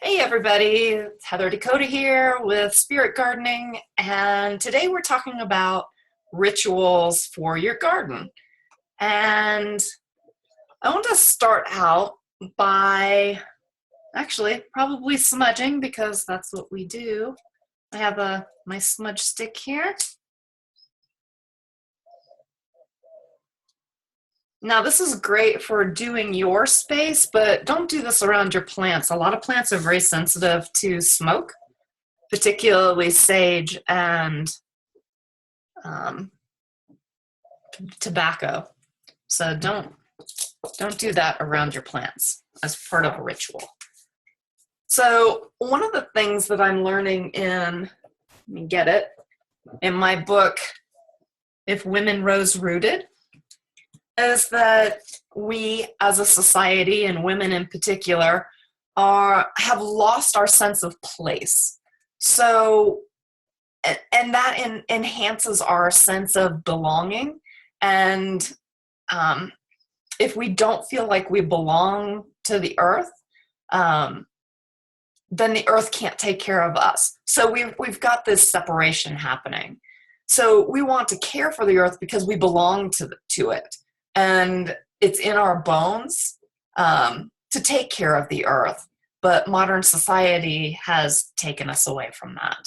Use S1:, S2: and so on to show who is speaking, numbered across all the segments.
S1: Hey everybody, it's Heather Dakota here with Spirit Gardening, and today we're talking about rituals for your garden. And I want to start out by actually probably smudging because that's what we do. I have my smudge stick here. Now this is great for doing your space, but don't do this around your plants. A lot of plants are very sensitive to smoke, particularly sage and tobacco. So don't do that around your plants as part of a ritual. So one of the things that I'm learning in my book, If Women Rose Rooted, is that we as a society, and women in particular, have lost our sense of place. So, and that enhances our sense of belonging. And if we don't feel like we belong to the earth, then the earth can't take care of us. So we've got this separation happening. So we want to care for the earth because we belong to it. And it's in our bones to take care of the earth. But modern society has taken us away from that.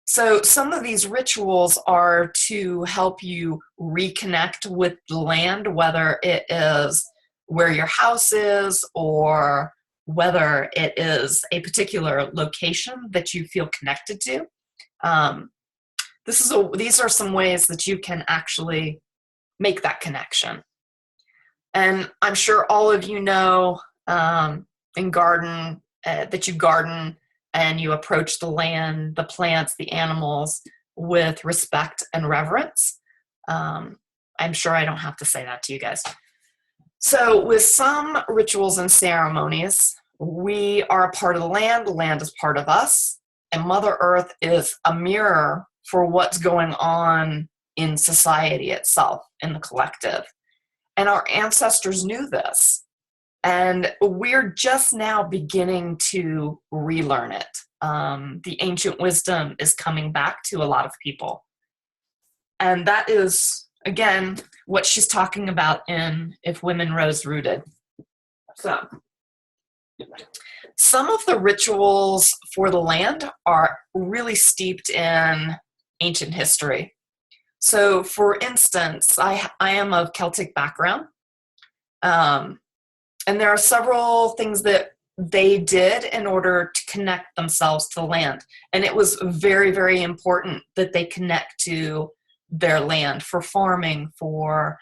S1: So some of these rituals are to help you reconnect with the land, whether it is where your house is or whether it is a particular location that you feel connected to. These are some ways that you can actually make that connection. And I'm sure all of you know in garden that you garden and you approach the land, the plants, the animals with respect and reverence. I'm sure I don't have to say that to you guys. So with some rituals and ceremonies, we are a part of the land is part of us, and Mother Earth is a mirror for what's going on in society itself, in the collective. And our ancestors knew this. And we're just now beginning to relearn it. The ancient wisdom is coming back to a lot of people. And that is, again, what she's talking about in If Women Rose Rooted. So, some of the rituals for the land are really steeped in ancient history. So, for instance, I am of Celtic background, and there are several things that they did in order to connect themselves to the land. And it was very, very important that they connect to their land for farming, for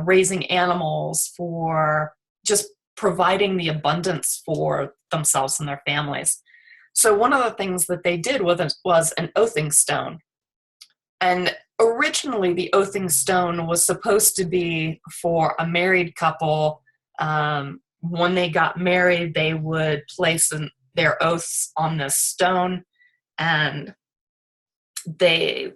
S1: raising animals, for just providing the abundance for themselves and their families. So one of the things that they did was an oathing stone. And originally, the oathing stone was supposed to be for a married couple. When they got married, they would place their oaths on this stone, and they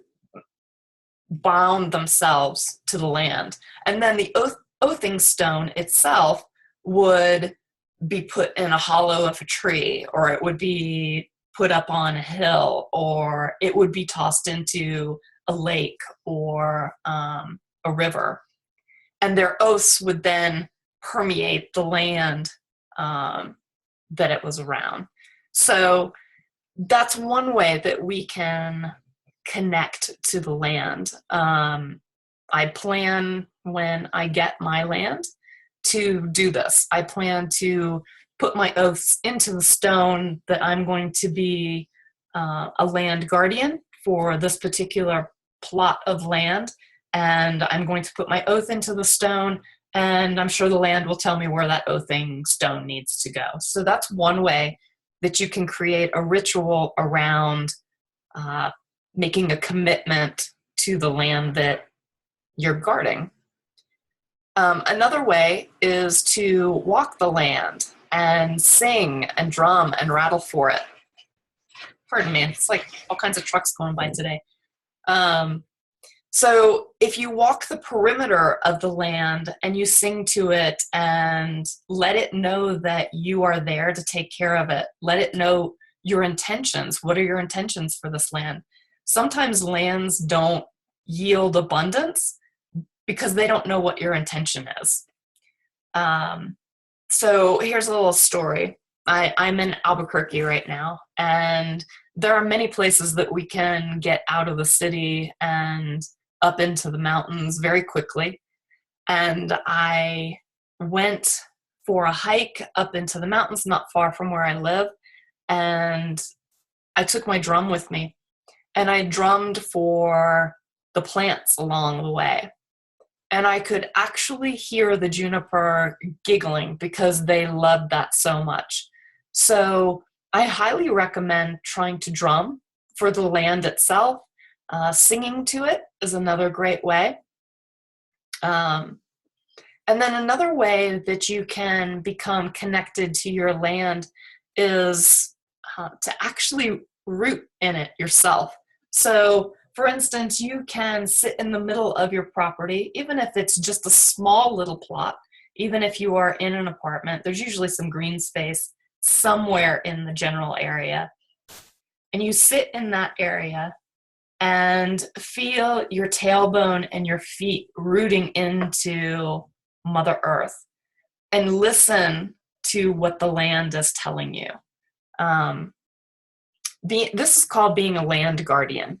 S1: bound themselves to the land. And then the oathing stone itself would be put in a hollow of a tree, or it would be put up on a hill, or it would be tossed into a lake or a river. And their oaths would then permeate the land that it was around. So that's one way that we can connect to the land. I plan, when I get my land, to do this. I plan to put my oaths into the stone that I'm going to be a land guardian for this particular plot of land, and I'm going to put my oath into the stone, and I'm sure the land will tell me where that oathing stone needs to go. So that's one way that you can create a ritual around making a commitment to the land that you're guarding. Another way is to walk the land and sing and drum and rattle for it. Pardon me, it's like all kinds of trucks going by today. So if you walk the perimeter of the land and you sing to it and let it know that you are there to take care of it, let it know your intentions. What are your intentions for this land? Sometimes lands don't yield abundance because they don't know what your intention is. So here's a little story. I'm in Albuquerque right now, and there are many places that we can get out of the city and up into the mountains very quickly. And I went for a hike up into the mountains not far from where I live, and I took my drum with me, and I drummed for the plants along the way. And I could actually hear the juniper giggling because they loved that so much. So I highly recommend trying to drum for the land itself. Singing to it is another great way. And then another way that you can become connected to your land is to actually root in it yourself. So for instance, you can sit in the middle of your property, even if it's just a small little plot, even if you are in an apartment, there's usually some green space somewhere in the general area. And you sit in that area and feel your tailbone and your feet rooting into Mother Earth and listen to what the land is telling you. This is called being a land guardian.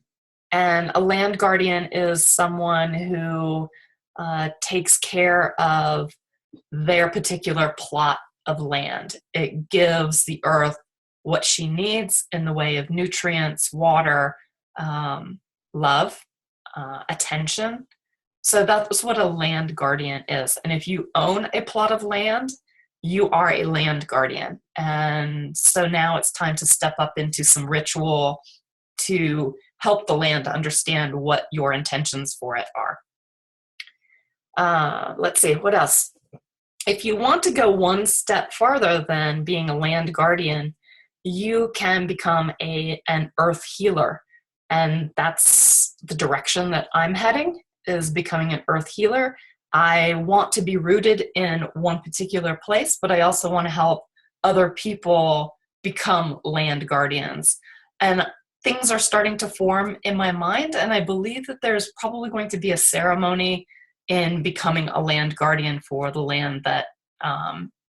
S1: And a land guardian is someone who takes care of their particular plot of land. It gives the earth what she needs in the way of nutrients, water, love, attention. So that's what a land guardian is. And if you own a plot of land, you are a land guardian. And so now it's time to step up into some ritual to help the land understand what your intentions for it are. Let's see, what else? If you want to go one step farther than being a land guardian, you can become an earth healer. And that's the direction that I'm heading, is becoming an earth healer. I want to be rooted in one particular place, but I also want to help other people become land guardians. And things are starting to form in my mind, and I believe that there's probably going to be a ceremony in becoming a land guardian for the land that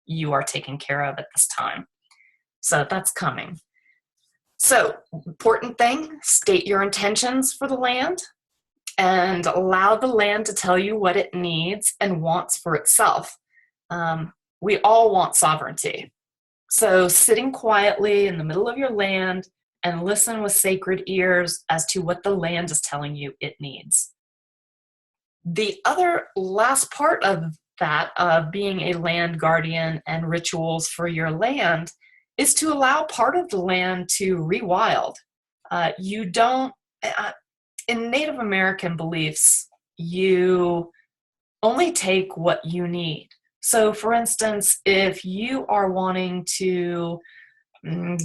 S1: you are taking care of at this time. So that's coming. So, important thing, state your intentions for the land and allow the land to tell you what it needs and wants for itself. We all want sovereignty. So sitting quietly in the middle of your land and listen with sacred ears as to what the land is telling you it needs. The other last part of that, of being a land guardian and rituals for your land, is to allow part of the land to rewild. You don't, in Native American beliefs, you only take what you need. So for instance, if you are wanting to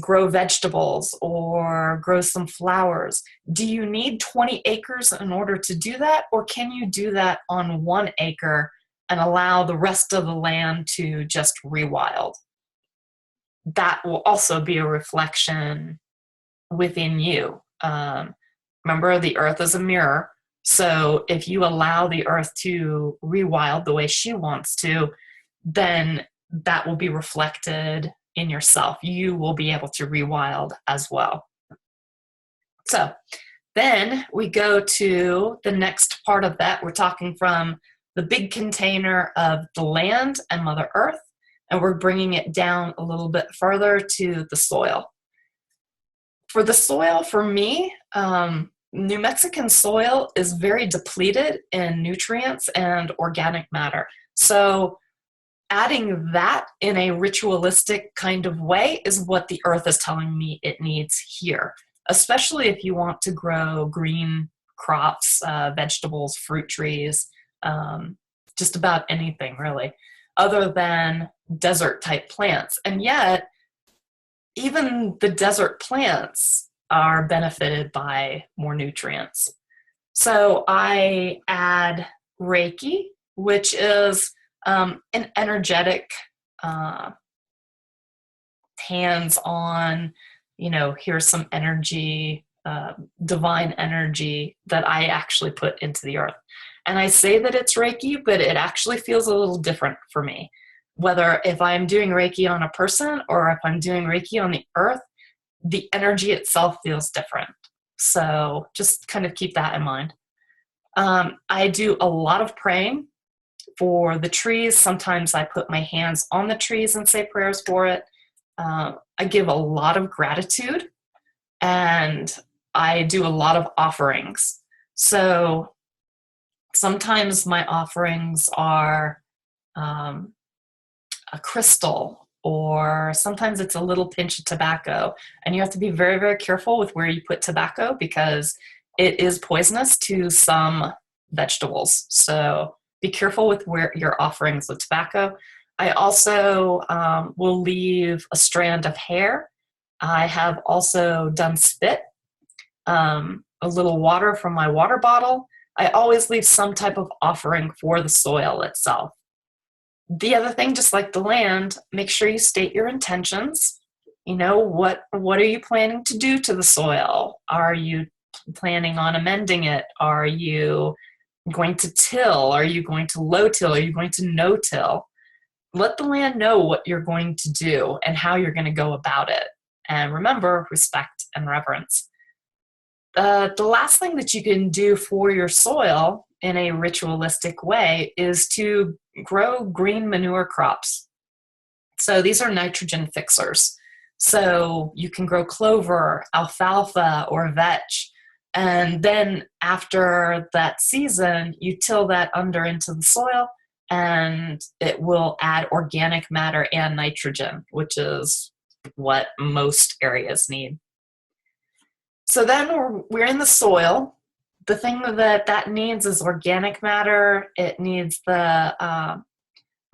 S1: grow vegetables or grow some flowers, do you need 20 acres in order to do that? Or can you do that on 1 acre and allow the rest of the land to just rewild? That will also be a reflection within you. Remember, the earth is a mirror. So if you allow the earth to rewild the way she wants to, then that will be reflected in yourself. You will be able to rewild as well. So then we go to the next part of that. We're talking from the big container of the land and Mother Earth, and we're bringing it down a little bit further to the soil. For the soil, for me, New Mexican soil is very depleted in nutrients and organic matter. So adding that in a ritualistic kind of way is what the earth is telling me it needs here, especially if you want to grow green crops, vegetables, fruit trees, just about anything really, other than desert type plants. And yet, even the desert plants are benefited by more nutrients. So I add Reiki, which is an energetic, uh, hands-on, here's some energy, divine energy that I actually put into the earth. And I say that it's Reiki, but it actually feels a little different for me. Whether if I'm doing Reiki on a person or if I'm doing Reiki on the earth, the energy itself feels different. So just kind of keep that in mind. I do a lot of praying for the trees. Sometimes I put my hands on the trees and say prayers for it. I give a lot of gratitude, and I do a lot of offerings. So sometimes my offerings are a crystal, or sometimes it's a little pinch of tobacco. And you have to be very, very careful with where you put tobacco because it is poisonous to some vegetables. So be careful with where your offerings with tobacco. I also will leave a strand of hair. I have also done spit, a little water from my water bottle. I always leave some type of offering for the soil itself. The other thing, just like the land, make sure you state your intentions. What are you planning to do to the soil? Are you planning on amending it? Are you going to till? Are you going to low till? Are you going to no till? Let the land know what you're going to do and how you're going to go about it. And remember, respect and reverence. The last thing that you can do for your soil in a ritualistic way is to grow green manure crops. So these are nitrogen fixers. So you can grow clover, alfalfa, or vetch. And then after that season, you till that under into the soil, and it will add organic matter and nitrogen, which is what most areas need. So then we're in the soil. The thing that needs is organic matter. It needs the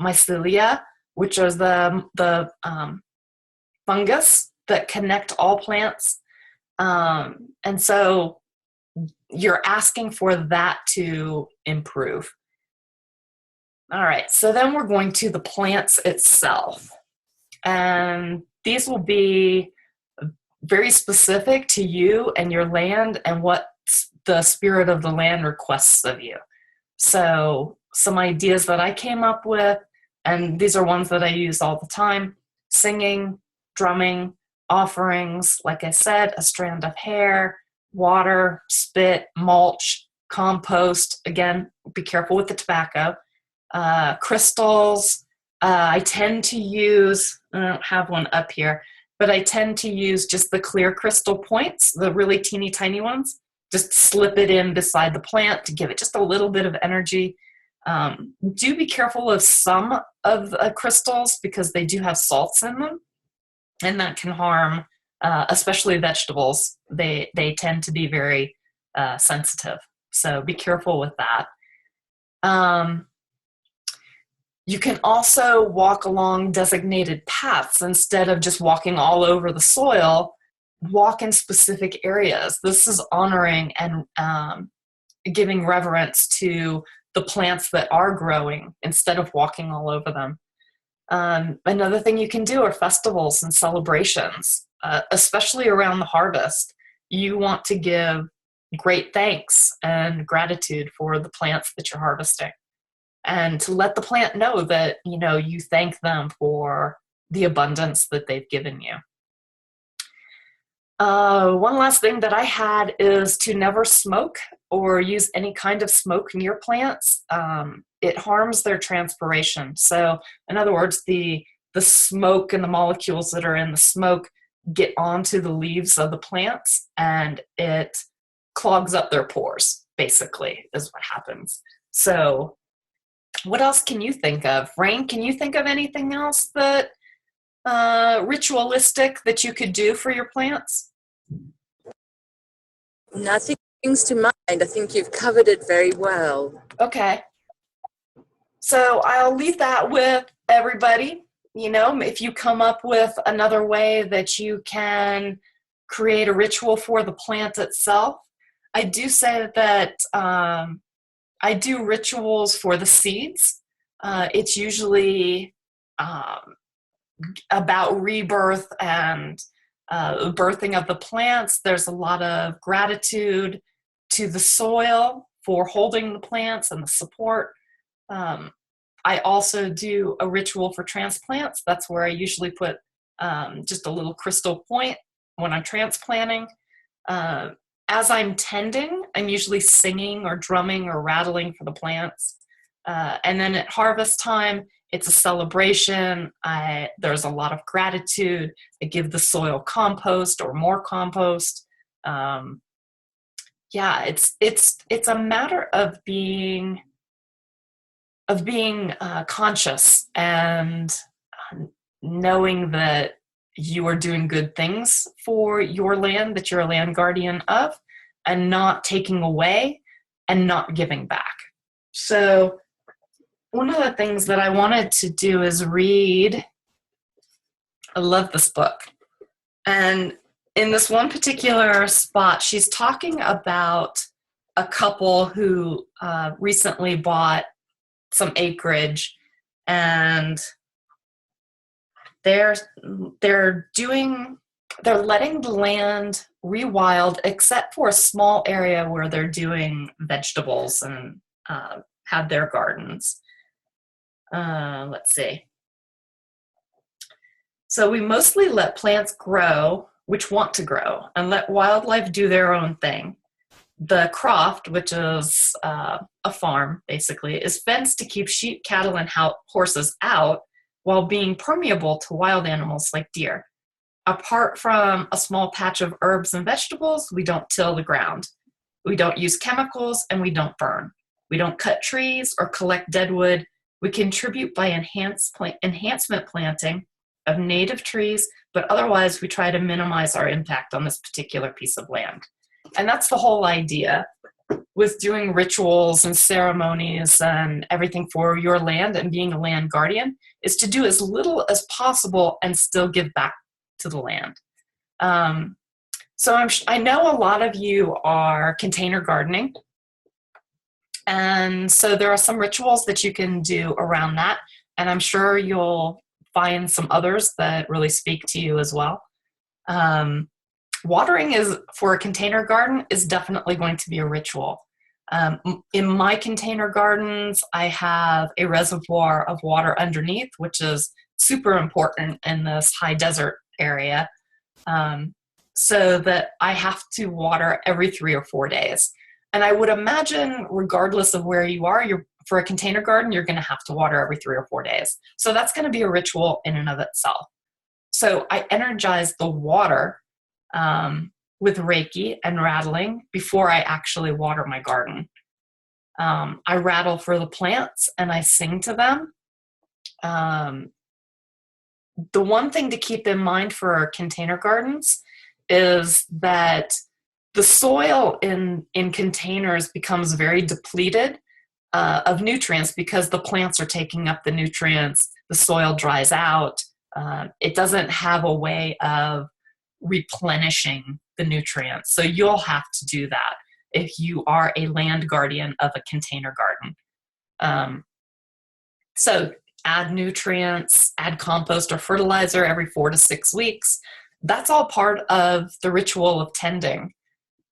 S1: mycelia, which are the fungus that connect all plants. And so you're asking for that to improve. All right, so then we're going to the plants itself. And these will be very specific to you and your land and what the spirit of the land requests of you. So some ideas that I came up with, and these are ones that I use all the time: singing, drumming, offerings, like I said, a strand of hair, water, spit, mulch, compost. Again, be careful with the tobacco. Crystals. I tend to use, I don't have one up here, but I tend to use just the clear crystal points, the really teeny tiny ones. Just slip it in beside the plant to give it just a little bit of energy. Do be careful of some of the crystals because they do have salts in them, and that can harm, especially vegetables. They tend to be very sensitive, so be careful with that. You can also walk along designated paths instead of just walking all over the soil. Walk in specific areas. This is honoring and giving reverence to the plants that are growing instead of walking all over them. Another thing you can do are festivals and celebrations, especially around the harvest. You want to give great thanks and gratitude for the plants that you're harvesting, and to let the plant know that you thank them for the abundance that they've given you. One last thing that I had is to never smoke or use any kind of smoke near plants. It harms their transpiration. So in other words, the smoke and the molecules that are in the smoke get onto the leaves of the plants, and it clogs up their pores, basically, is what happens. So what else can you think of? Rain, can you think of anything else that ritualistic that you could do for your plants?
S2: Nothing brings to mind. I think you've covered it very well.
S1: Okay. So I'll leave that with everybody. If you come up with another way that you can create a ritual for the plant itself, I do say that I do rituals for the seeds. It's usually um, about rebirth and birthing of the plants. There's a lot of gratitude to the soil for holding the plants and the support. Um, I also do a ritual for transplants. That's where I usually put just a little crystal point when I'm transplanting. Uh, as I'm tending, I'm usually singing or drumming or rattling for the plants. And then at harvest time, it's a celebration. There's a lot of gratitude. I give the soil compost or more compost. Um, yeah, it's a matter of being conscious and knowing that you are doing good things for your land that you're a land guardian of, and not taking away and not giving back. So one of the things that I wanted to do is read. I love this book. And in this one particular spot, she's talking about a couple who recently bought some acreage, and they're letting the land rewild except for a small area where they're doing vegetables and have their gardens. Let's see. So we mostly let plants grow which want to grow and let wildlife do their own thing. The croft, which is a farm basically, is fenced to keep sheep, cattle, and horses out while being permeable to wild animals like deer. Apart from a small patch of herbs and vegetables, we don't till the ground. We don't use chemicals, and we don't burn. We don't cut trees or collect dead wood. We contribute by enhancement planting of native trees, but otherwise we try to minimize our impact on this particular piece of land. And that's the whole idea with doing rituals and ceremonies and everything for your land and being a land guardian, is to do as little as possible and still give back to the land. So I know a lot of you are container gardening. And so there are some rituals that you can do around that. And I'm sure you'll find some others that really speak to you as well. Watering is for a container garden is definitely going to be a ritual. In my container gardens, I have a reservoir of water underneath, which is super important in this high desert area, so that I have to water every 3 or 4 days. And I would imagine, regardless of where you are, for a container garden, you're going to have to water every 3 or 4 days. So that's going to be a ritual in and of itself. So I energize the water with Reiki and rattling before I actually water my garden. I rattle for the plants and I sing to them. The one thing to keep in mind for container gardens is that the soil in containers becomes very depleted of nutrients because the plants are taking up the nutrients. The soil dries out. It doesn't have a way of replenishing the nutrients. So you'll have to do that if you are a land guardian of a container garden. So add nutrients, add compost or fertilizer every 4 to 6 weeks. That's all part of the ritual of tending.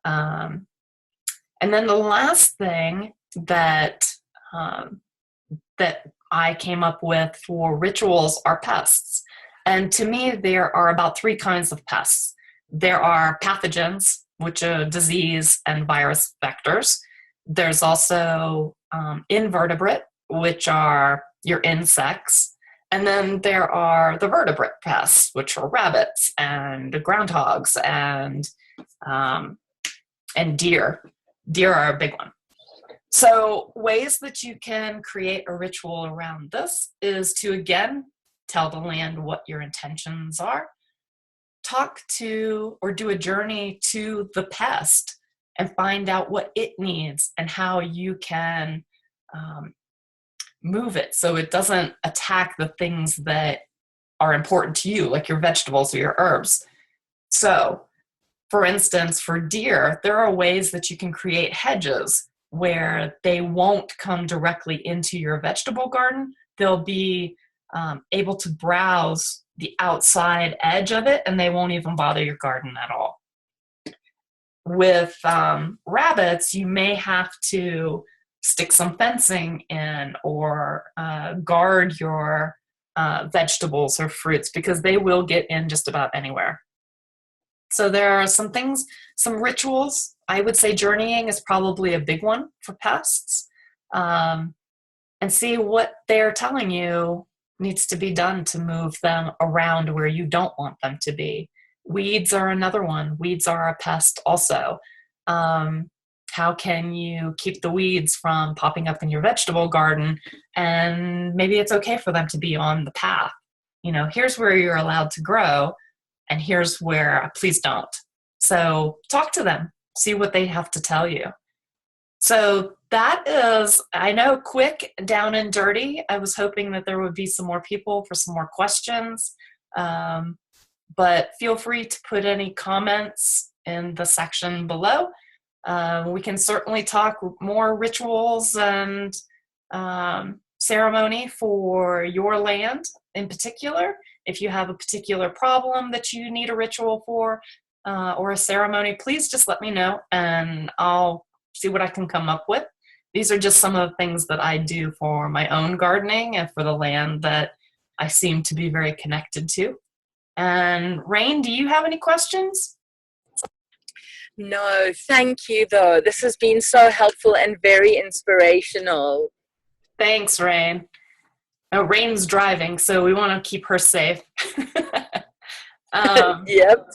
S1: And then the last thing that I came up with for rituals are pests. And to me, there are about 3 kinds of pests. There are pathogens, which are disease and virus vectors. There's also invertebrate, which are your insects. And then there are the vertebrate pests, which are rabbits and groundhogs and deer. Deer are a big one. So ways that you can create a ritual around this is to, again, tell the land what your intentions are. Talk to or do a journey to the pest and find out what it needs and how you can move it so it doesn't attack the things that are important to you, like your vegetables or your herbs. So For instance, for deer, there are ways that you can create hedges where they won't come directly into your vegetable garden. They'll be able to browse the outside edge of it, and they won't even bother your garden at all. With rabbits, you may have to stick some fencing in or guard your vegetables or fruits, because they will get in just about anywhere. So there are some things, some rituals. I would say journeying is probably a big one for pests. And see what they're telling you needs to be done to move them around where you don't want them to be. Weeds are another one. Weeds are a pest also. How can you keep the weeds from popping up in your vegetable garden? And maybe it's okay for them to be on the path. Here's where you're allowed to grow, and here's where please don't. So talk to them, see what they have to tell you. So that is, I know, quick, down and dirty. I was hoping that there would be some more people for some more questions. But feel free to put any comments in the section below. We can certainly talk more rituals and ceremony for your land in particular. If you have a particular problem that you need a ritual for or a ceremony, please just let me know and I'll see what I can come up with. These are just some of the things that I do for my own gardening and for the land that I seem to be very connected to. And Rain, do you have any questions?
S2: No, thank you though. This has been so helpful and very inspirational.
S1: Thanks, Rain. Oh, Rain's driving, so we want to keep her safe.
S2: Yep.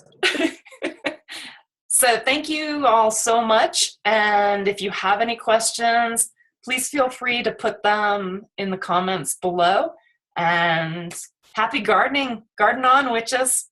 S1: So thank you all so much. And if you have any questions, please feel free to put them in the comments below. And happy gardening. Garden on, witches.